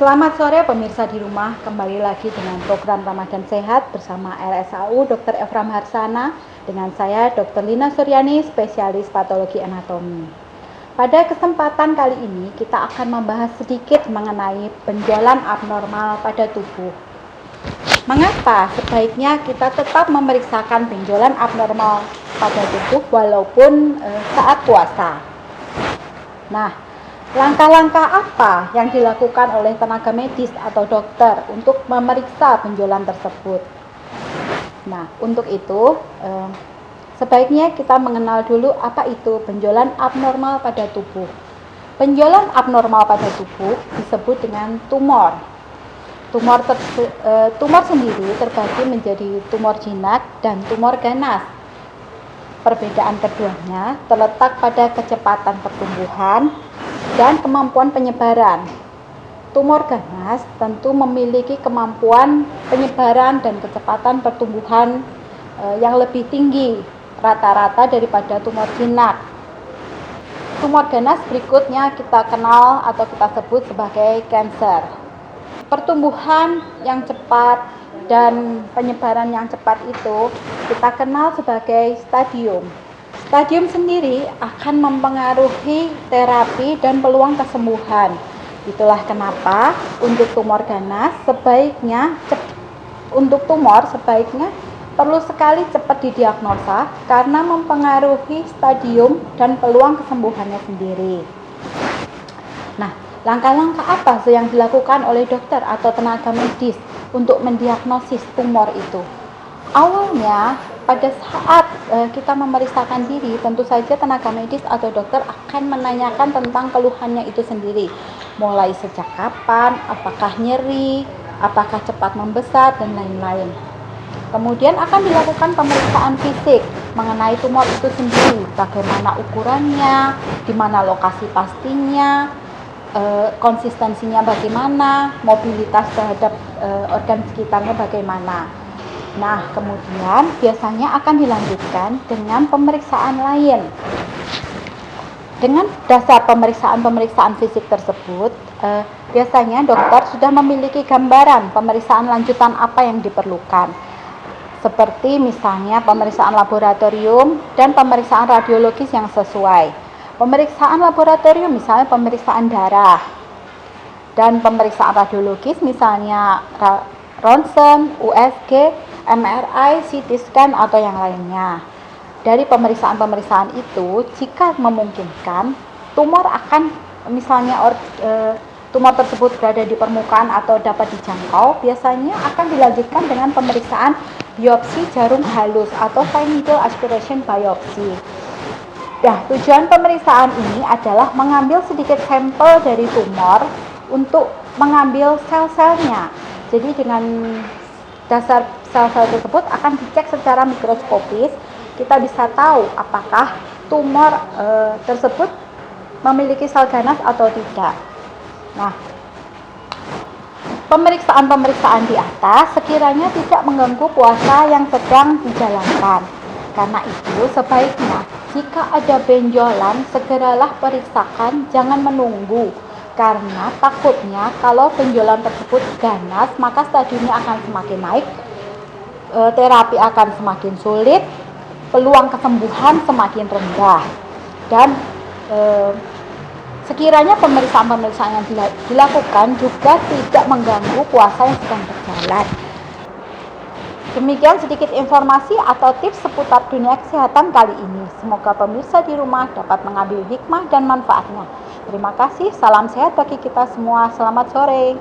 Selamat sore pemirsa di rumah, kembali lagi dengan program Ramadan Sehat bersama RSAU Dr. Efram Harsana dengan saya Dr. Lina Suryani, spesialis patologi anatomi. Pada kesempatan kali ini kita akan membahas sedikit mengenai benjolan abnormal pada tubuh. Mengapa sebaiknya kita tetap memeriksakan benjolan abnormal pada tubuh walaupun saat puasa? Nah, langkah-langkah apa yang dilakukan oleh tenaga medis atau dokter untuk memeriksa benjolan tersebut? Nah, untuk itu sebaiknya kita mengenal dulu apa itu benjolan abnormal pada tubuh. Benjolan abnormal pada tubuh disebut dengan tumor. Tumor sendiri terbagi menjadi tumor jinak dan tumor ganas. Perbedaan keduanya terletak pada kecepatan pertumbuhan dan kemampuan penyebaran. Tumor ganas tentu memiliki kemampuan penyebaran dan kecepatan pertumbuhan yang lebih tinggi rata-rata daripada tumor jinak. Tumor ganas berikutnya kita kenal atau kita sebut sebagai kanker. Pertumbuhan yang cepat dan penyebaran yang cepat itu kita kenal sebagai stadium. Stadium sendiri akan mempengaruhi terapi dan peluang kesembuhan. Itulah kenapa untuk tumor ganas sebaiknya perlu sekali cepat didiagnosa karena mempengaruhi stadium dan peluang kesembuhannya sendiri. Nah, langkah-langkah apa yang dilakukan oleh dokter atau tenaga medis untuk mendiagnosis tumor itu? Awalnya, pada saat kita memeriksakan diri, tentu saja tenaga medis atau dokter akan menanyakan tentang keluhannya itu sendiri. Mulai sejak kapan, apakah nyeri, apakah cepat membesar, dan lain-lain. Kemudian akan dilakukan pemeriksaan fisik mengenai tumor itu sendiri, bagaimana ukurannya, di mana lokasi pastinya, konsistensinya bagaimana, mobilitas terhadap organ sekitarnya bagaimana. Nah, kemudian biasanya akan dilanjutkan dengan pemeriksaan lain. Dengan dasar pemeriksaan fisik tersebut, biasanya dokter sudah memiliki gambaran pemeriksaan lanjutan apa yang diperlukan. Seperti misalnya pemeriksaan laboratorium dan pemeriksaan radiologis yang sesuai. Pemeriksaan laboratorium misalnya pemeriksaan darah, dan pemeriksaan radiologis misalnya ronsen, USG, MRI, CT scan atau yang lainnya. Dari pemeriksaan itu, jika memungkinkan, tumor tumor tersebut berada di permukaan atau dapat dijangkau, biasanya akan dilanjutkan dengan pemeriksaan biopsi jarum halus atau fine needle aspiration biopsi. Nah, tujuan pemeriksaan ini adalah mengambil sedikit sampel dari tumor untuk mengambil sel-selnya. Jadi dengan dasar sel-sel tersebut akan dicek secara mikroskopis, kita bisa tahu apakah tumor tersebut memiliki sel ganas atau tidak. Nah, pemeriksaan di atas sekiranya tidak mengganggu puasa yang sedang dijalankan. Karena itu sebaiknya jika ada benjolan segeralah periksakan, jangan menunggu. Karena takutnya kalau benjolan tersebut ganas maka stadiumnya akan semakin naik, terapi akan semakin sulit, peluang kesembuhan semakin rendah, dan sekiranya pemeriksaan yang dilakukan juga tidak mengganggu puasa yang sedang berjalan. Demikian sedikit informasi atau tips seputar dunia kesehatan kali ini. Semoga pemirsa di rumah dapat mengambil hikmah dan manfaatnya. Terima kasih, salam sehat bagi kita semua. Selamat sore.